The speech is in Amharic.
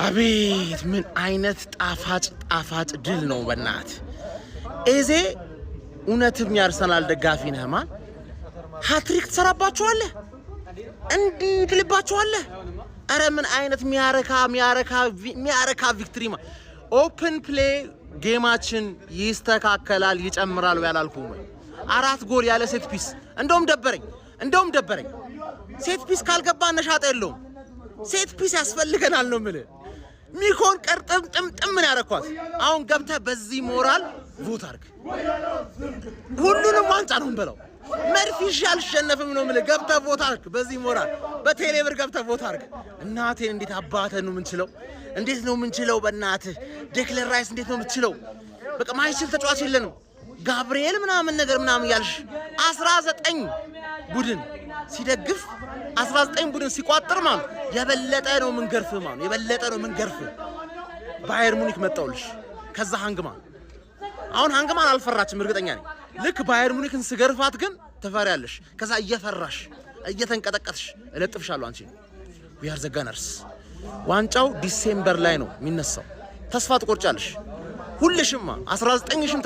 አቤት ምን አይነት ጣፋጭ ድል ነው በእናት ኤዜ እውነትም ያርሰናል ደጋፊ ነህ ማን ሃትሪክ ተሰራባችኋለህ እንዲህ ድልባችኋለህ አረ ምን አይነት ሚያረካ ቪክትሪ ማ ኦፕን ፕሌይ ጌማችን ይስተካከላል ይጨምራል ያላልኩም ወይ 4 ጎል ያለ ሴት ፒስ እንደውም ደበረኝ ሴት ፒስ ካልገባ ነሻጣ የለውም ሴት ፒስ ያስፈልገናል ነው ማለት ሚኮን ቀርጥም ጥምጥም ምን ያረኳት አሁን ገብተ በዚህ ሞራል ቮት አርግ ሁሉንም ዋንጫ ነው እንበለው መርፊሽ ያልሸነፈም ነው ማለት ገብተ ቮት አርግ በዚህ ሞራል በቴሌብር ገብተ ቮት አርግ እናቴን እንዴት አባተን ነው ምንችለው በእናትህ ዴክለር ራይስ እንዴት ነው ምትችለው በቃ ማይችል ተጫዋች የለንም ጋብሪኤል ምናምን ያልሽ 19 ቡድን ሲደግፍ 19 ቡድን ሲቋጥር ማለት የበለጠ ነው ምንገርፍ ባየር ሙኒክ መጣውልሽ ከዛ ሃንግማን አሁን ሃንግማን አልፈራችም እርግጠኛ ነኝ ልክ ባየር ሙኒክን ስገርፋት ግን ተፈሪያለሽ ከዛ እየፈራሽ እየተንቀጠቀጥሽ እለጥፍሻለሁ አንቺ we are the gunners ዋንጫው ዲሴምበር ላይ ነው የሚነሳው ተስፋ ትቆርጫለሽ ሁልሽማ 19 ሽም